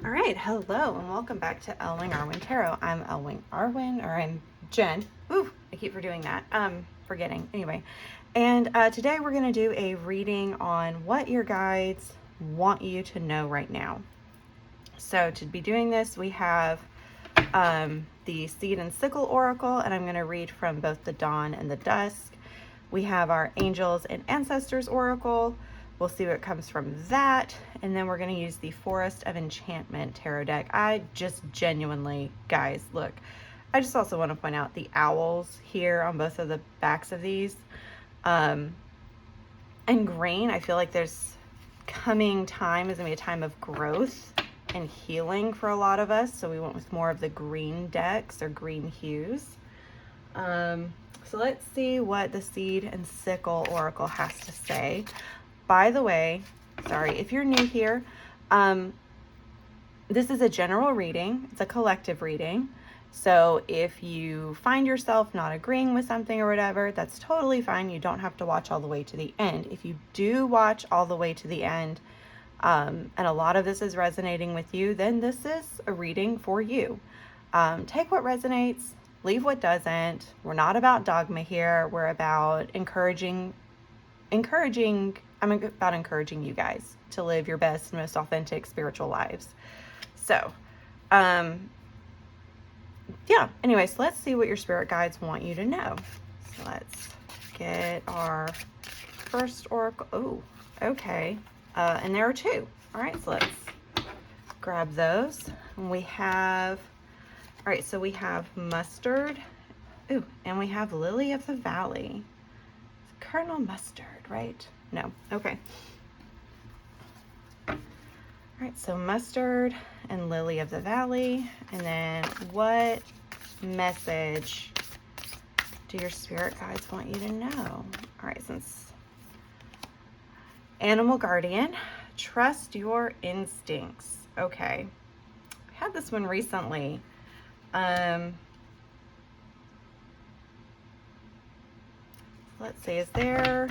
All right, hello and welcome back to Elwing Arwen Tarot. I'm Elwing Arwen, or I'm Jen. Ooh, I keep forgetting that. Forgetting. Anyway, and today we're going to do a reading on what your guides want you to know right now. So to be doing this, we have the Seed and Sickle Oracle, and I'm going to read from both the Dawn and the Dusk. We have our Angels and Ancestors Oracle. We'll see what comes from that. And then we're going to use the Forest of Enchantment tarot deck. I just genuinely, guys, look, I just also want to point out the owls here on both of the backs of these. And green, I feel like there's coming time is going to be a time of growth and healing for a lot of us. So we went with more of the green decks or green hues. So let's see what the Seed and Sickle Oracle has to say. By the way, sorry, if you're new here, this is a general reading. It's a collective reading. So if you find yourself not agreeing with something or whatever, that's totally fine. You don't have to watch all the way to the end. If you do watch all the way to the end, and a lot of this is resonating with you, then this is a reading for you. Take what resonates, leave what doesn't. We're not about dogma here. We're about encouraging you guys to live your best, most authentic spiritual lives. So, yeah, anyways, let's see what your spirit guides want you to know. So let's get our first oracle. Oh, okay. And there are two. All right, so let's grab those. And we have, all right, so we have Mustard. Ooh, and we have Lily of the Valley. Colonel Mustard, right? No, okay. All right, so Mustard and Lily of the Valley. And then what message do your spirit guides want you to know? All right, since Animal Guardian, trust your instincts. Okay, I had this one recently. Let's see, is there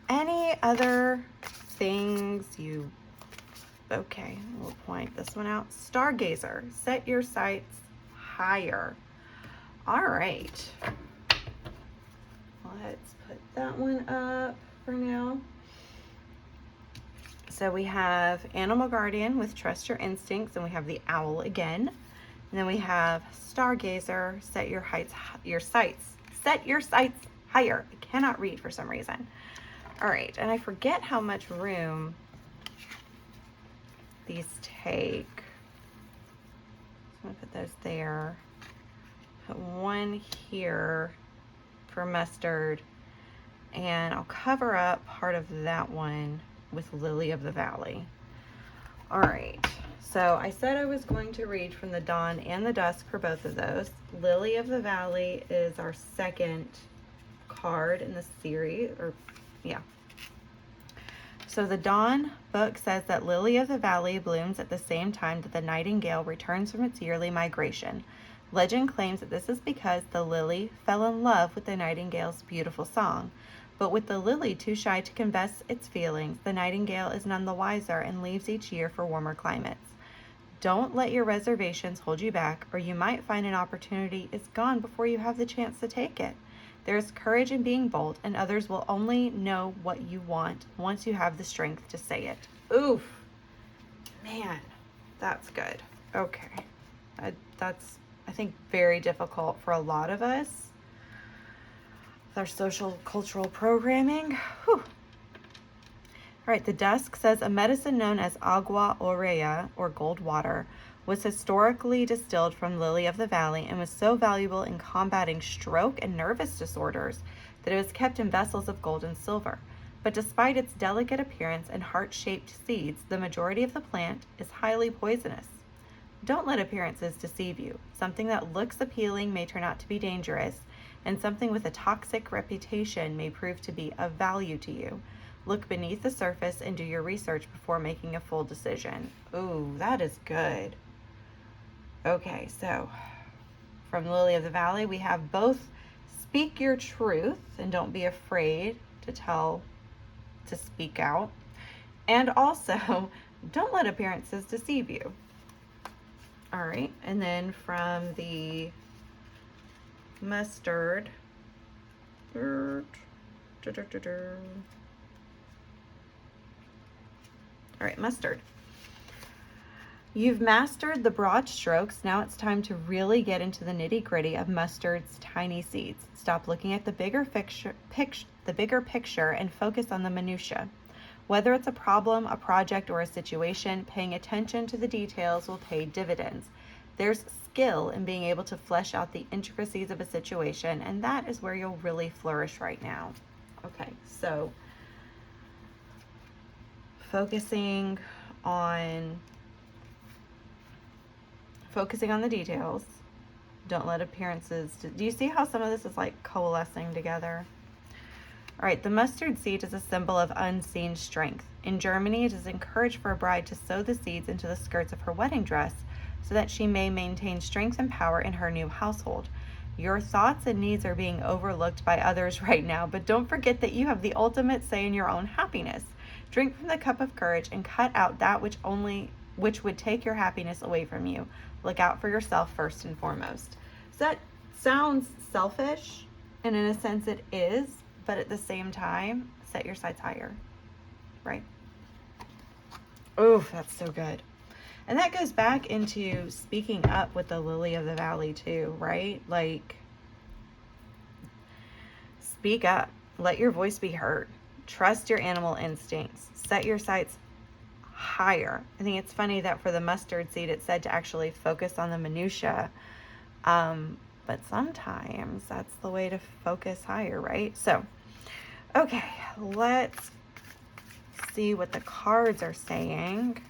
any other things you... Okay, we'll point this one out. Stargazer, set your sights higher. All right. Let's put that one up for now. So we have Animal Guardian with Trust Your Instincts, and we have the owl again. And then we have Stargazer, set your sights higher. I cannot read for some reason. All right, and I forget how much room these take. I'm gonna put those there. Put one here for Mustard, and I'll cover up part of that one with Lily of the Valley. All right, so I said I was going to read from the Dawn and the Dusk for both of those. Lily of the Valley is our second card in the series, or yeah. So the Dawn book says that Lily of the Valley blooms at the same time that the nightingale returns from its yearly migration. Legend claims that this is because the lily fell in love with the nightingale's beautiful song. But with the lily too shy to confess its feelings, the nightingale is none the wiser and leaves each year for warmer climates. Don't let your reservations hold you back, or you might find an opportunity is gone before you have the chance to take it. There is courage in being bold, and others will only know what you want once you have the strength to say it. Oof. Man, that's good. Okay. That's, I think, very difficult for a lot of us with our social cultural programming. Whew. All right, the Dusk says a medicine known as agua aurea, or gold water, was historically distilled from Lily of the Valley and was so valuable in combating stroke and nervous disorders that it was kept in vessels of gold and silver. But despite its delicate appearance and heart-shaped seeds, the majority of the plant is highly poisonous. Don't let appearances deceive you. Something that looks appealing may turn out to be dangerous, and something with a toxic reputation may prove to be of value to you. Look beneath the surface and do your research before making a full decision. Ooh, that is good. Okay, so from Lily of the Valley, we have both speak your truth and don't be afraid to speak out, and also Don't let appearances deceive you. All right, and then from the mustard, all right, mustard. You've mastered the broad strokes. Now it's time to really get into the nitty-gritty of mustard's tiny seeds. Stop looking at the bigger picture and focus on the minutia. Whether it's a problem, a project, or a situation, paying attention to the details will pay dividends. There's skill in being able to flesh out the intricacies of a situation, and that is where you'll really flourish right now. Okay, so focusing on the details. Don't let appearances. Do you see how some of this is like coalescing together? All right, the mustard seed is a symbol of unseen strength. In Germany, it is encouraged for a bride to sow the seeds into the skirts of her wedding dress so that she may maintain strength and power in her new household. Your thoughts and needs are being overlooked by others right now, but don't forget that you have the ultimate say in your own happiness. Drink from the cup of courage and cut out that which would take your happiness away from you. Look out for yourself first and foremost. So that sounds selfish, and in a sense it is, but at the same time, set your sights higher, right? Oh, that's so good. And that goes back into speaking up with the lily of the valley too, right? Like, speak up. Let your voice be heard. Trust your animal instincts. Set your sights higher. I think it's funny that for the mustard seed, it said to actually focus on the minutia. But sometimes that's the way to focus higher, right? So, okay, let's see what the cards are saying.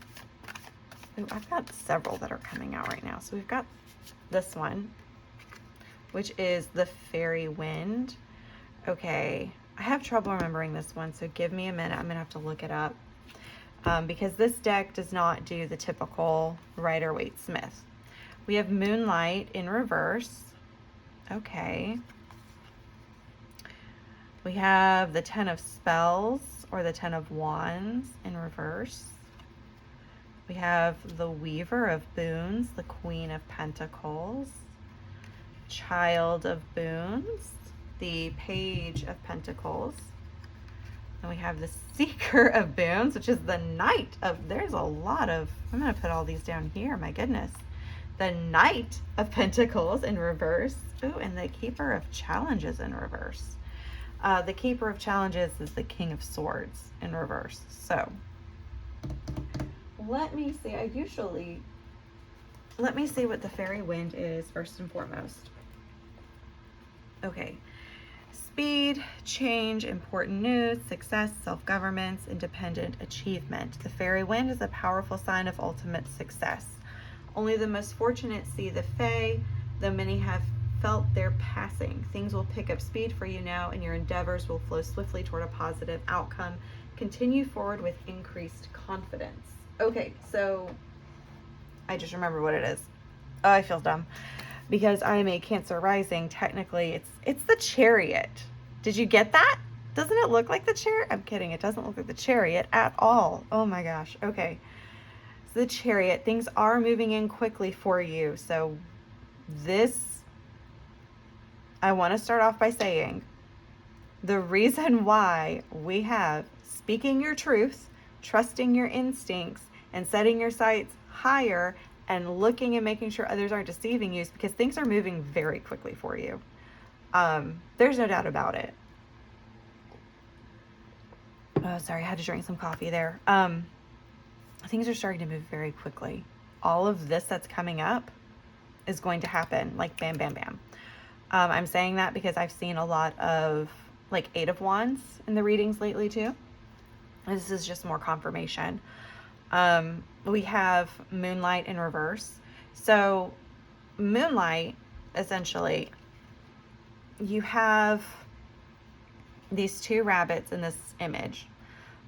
Ooh, I've got several that are coming out right now. So we've got this one, which is the fairy wind. Okay, I have trouble remembering this one, so give me a minute. I'm gonna have to look it up because this deck does not do the typical Rider-Waite-Smith. We have Moonlight in reverse. Okay. We have the 10 of Spells or the 10 of Wands in reverse. We have the Weaver of Boons, the Queen of Pentacles, Child of Boons, the Page of Pentacles. And we have the Seeker of Boons, which is the Knight of, there's a lot of, I'm going to put all these down here, my goodness. The Knight of Pentacles in reverse. Ooh, and the Keeper of Challenges in reverse. The Keeper of Challenges is the King of Swords in reverse. So, let me see. Let me see what the fairy wind is first and foremost. Okay. Speed, change, important news, success, self-governance, independent achievement. The fairy wind is a powerful sign of ultimate success. Only the most fortunate see the fae, though many have felt their passing. Things will pick up speed for you now, and your endeavors will flow swiftly toward a positive outcome. Continue forward with increased confidence. Okay, so I just remember what it is. Oh, I feel dumb. Because I am a Cancer rising, technically it's the Chariot. Did you get that? Doesn't it look like the Chariot? I'm kidding, it doesn't look like the Chariot at all. Oh my gosh, okay. So the Chariot, things are moving in quickly for you. So this, I want to start off by saying, the reason why we have speaking your truth, trusting your instincts, and setting your sights higher and looking and making sure others aren't deceiving you is because things are moving very quickly for you. There's no doubt about it. Oh, sorry, I had to drink some coffee there. Things are starting to move very quickly. All of this that's coming up is going to happen like bam, bam, bam. I'm saying that because I've seen a lot of like 8 of Wands in the readings lately too. This is just more confirmation. We have Moonlight in reverse. So Moonlight, essentially, you have these 2 rabbits in this image.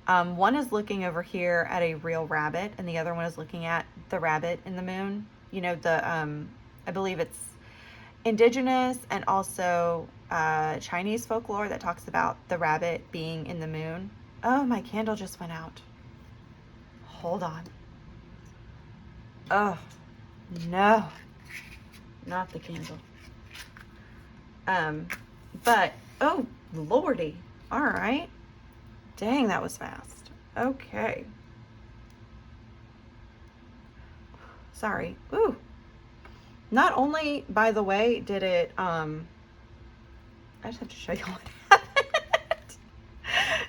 One is looking over here at a real rabbit, and the other one is looking at the rabbit in the moon. You know, the I believe it's indigenous and also Chinese folklore that talks about the rabbit being in the moon. Oh, my candle just went out. hold on. Oh, no. Not the candle. But, oh, Lordy. All right. Dang, that was fast. Okay. Sorry. Ooh. Not only, by the way, did it, I just have to show you what happened.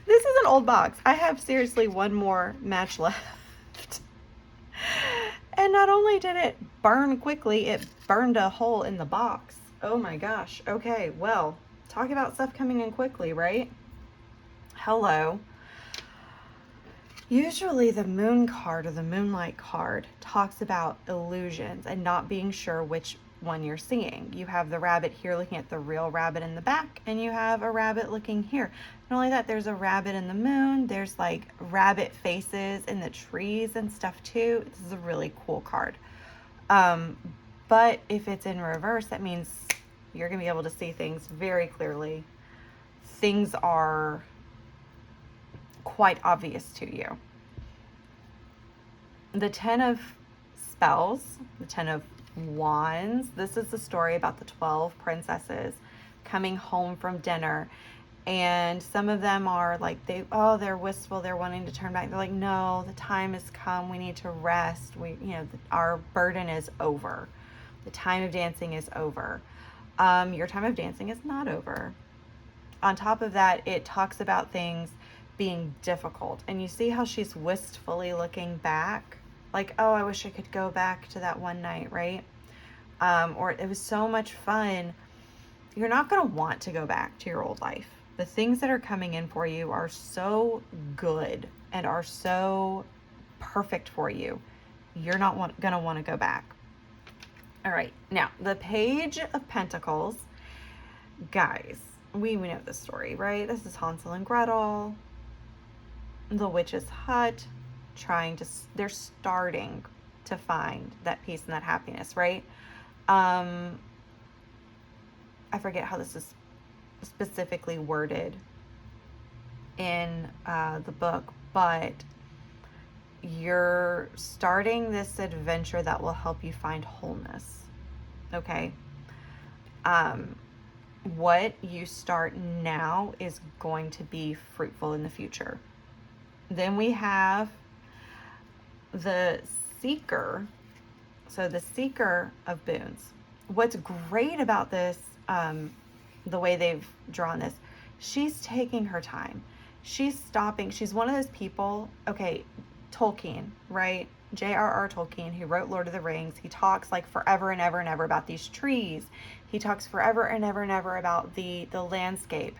This is an old box. I have seriously one more match left. And not only did it burn quickly, it burned a hole in the box. Oh my gosh. Okay, well, talk about stuff coming in quickly, right? Hello. Usually the moon card or the moonlight card talks about illusions and not being sure which one you're seeing. You have the rabbit here looking at the real rabbit in the back, and you have a rabbit looking here. Not only that, there's a rabbit in the moon. There's like rabbit faces in the trees and stuff too. This is a really cool card. But if it's in reverse, that means you're going to be able to see things very clearly. Things are quite obvious to you. The 10 of spells, the 10 of wands. This is the story about the 12 princesses coming home from dinner. And some of them are like, they're wistful. They're wanting to turn back. They're like, no, the time has come. We need to rest. Our burden is over. The time of dancing is over. Your time of dancing is not over. On top of that, it talks about things being difficult. And you see how she's wistfully looking back? Like, oh, I wish I could go back to that one night, right? Or it was so much fun. You're not going to want to go back to your old life. The things that are coming in for you are so good and are so perfect for you. You're not going to want to go back. All right. Now, the Page of Pentacles. Guys, we know the story, right? This is Hansel and Gretel. The witch's hut, they're starting to find that peace and that happiness, right? I forget how this is specifically worded in the book, but you're starting this adventure that will help you find wholeness, okay? What you start now is going to be fruitful in the future. Then we have the Seeker. So the Seeker of Boons. What's great about this, the way they've drawn this, she's taking her time. She's stopping. She's one of those people, okay, Tolkien, right? J.R.R. Tolkien, who wrote Lord of the Rings, he talks like forever and ever and ever about these trees. He talks forever and ever and ever about the landscape.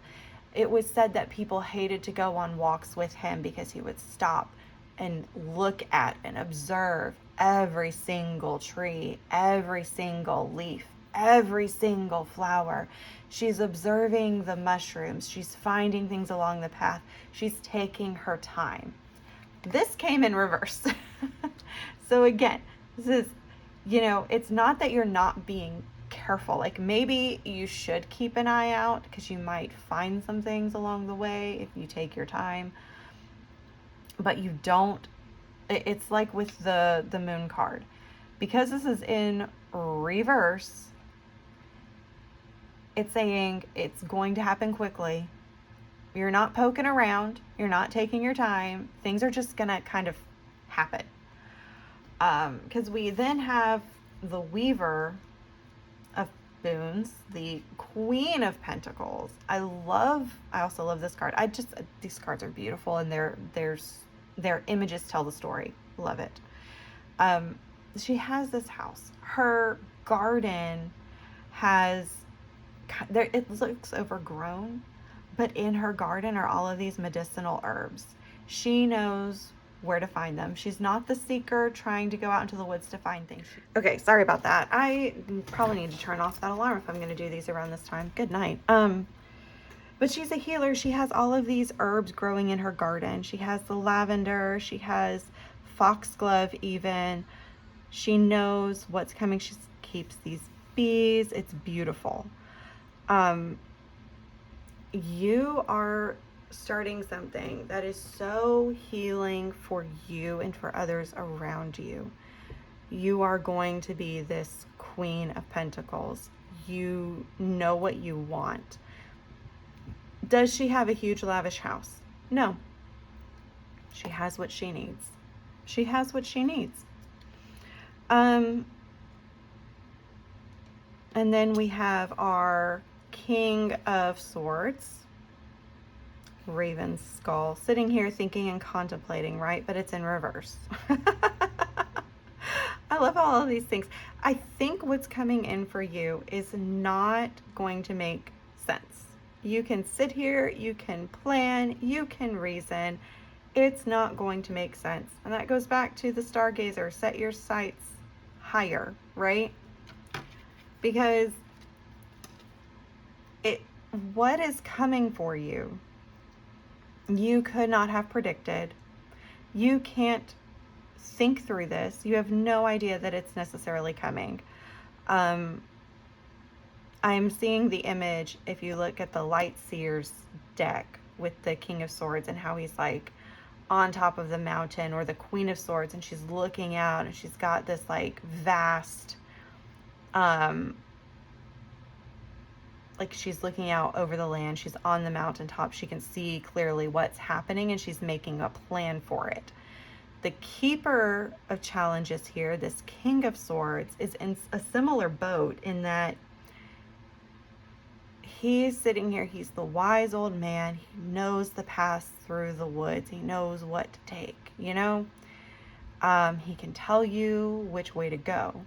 It was said that people hated to go on walks with him because he would stop and look at and observe every single tree, every single leaf, every single flower. She's observing the mushrooms. She's finding things along the path. She's taking her time. This came in reverse. So again, this is, it's not that you're not being careful. Like maybe you should keep an eye out because you might find some things along the way if you take your time. But you don't, it's like with the moon card. Because this is in reverse, it's saying it's going to happen quickly. You're not poking around. You're not taking your time. Things are just going to kind of happen. Because we then have the Weaver of Boons, the Queen of Pentacles. I also love this card. These cards are beautiful, and their images tell the story. Love it. She has this house. Her garden it looks overgrown, but in her garden are all of these medicinal herbs. She knows where to find them. She's not the seeker trying to go out into the woods to find things. Okay, sorry about that. I probably need to turn off that alarm if I'm going to do these around this time. Good night. But she's a healer. She has all of these herbs growing in her garden. She has the lavender. She has foxglove even. She knows what's coming. She keeps these bees. It's beautiful. You are starting something that is so healing for you and for others around you. You are going to be this Queen of Pentacles. You know what you want. Does she have a huge lavish house? No. She has what she needs. She has what she needs. And then we have our King of Swords, Raven skull, sitting here thinking and contemplating, right? But it's in reverse. I love all of these things. I think what's coming in for you is not going to make sense. You can sit here, you can plan, you can reason. It's not going to make sense. And that goes back to the stargazer. Set your sights higher, right? Because what is coming for you, you could not have predicted. You can't think through this. You have no idea that it's necessarily coming. I'm seeing the image, if you look at the Light Seers deck with the King of Swords and how he's like on top of the mountain, or the Queen of Swords, and she's looking out and she's got this like vast, like she's looking out over the land. She's on the mountaintop. She can see clearly what's happening and she's making a plan for it. The Keeper of Challenges here, this King of Swords, is in a similar boat in that he's sitting here. He's the wise old man. He knows the path through the woods. He knows what to take, you know? He can tell you which way to go.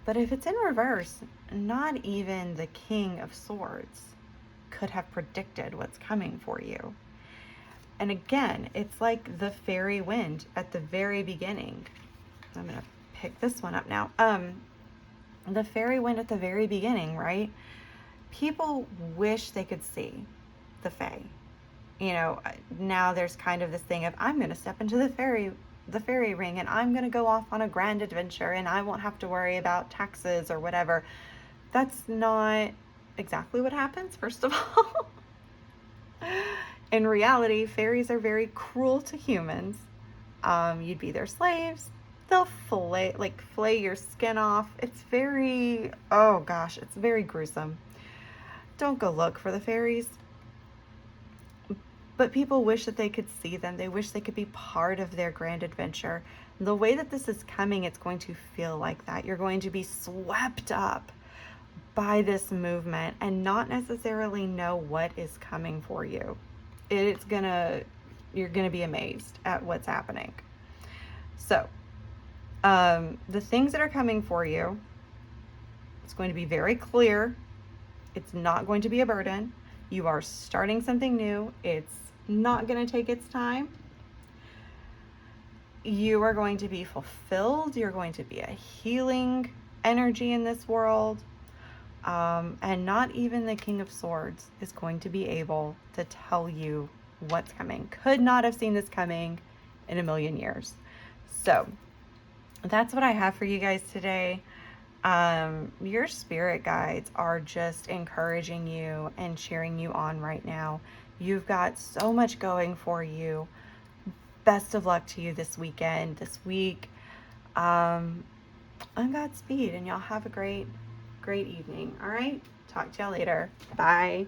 But if it's in reverse, not even the King of Swords could have predicted what's coming for you. And again, it's like the fairy wind at the very beginning. I'm going to pick this one up now. The fairy wind at the very beginning, right? People wish they could see the fae. You know, now there's kind of this thing of, I'm going to step into the fairy ring and I'm going to go off on a grand adventure and I won't have to worry about taxes or whatever. That's not exactly what happens, first of all. In reality, fairies are very cruel to humans. You'd be their slaves. They'll flay your skin off. It's very, oh gosh, it's very gruesome. Don't go look for the fairies. But people wish that they could see them. They wish they could be part of their grand adventure. The way that this is coming, it's going to feel like that. You're going to be swept up by this movement and not necessarily know what is coming for you. You're gonna be amazed at what's happening. So, the things that are coming for you, it's going to be very clear. It's not going to be a burden. You are starting something new. It's not going to take its time. You are going to be fulfilled. You're going to be a healing energy in this world. And not even the King of Swords is going to be able to tell you what's coming. Could not have seen this coming in a million years. So that's what I have for you guys today. Your spirit guides are just encouraging you and cheering you on right now. You've got so much going for you. Best of luck to you this weekend, this week. On Godspeed, and y'all have a great evening. All right. Talk to y'all later. Bye.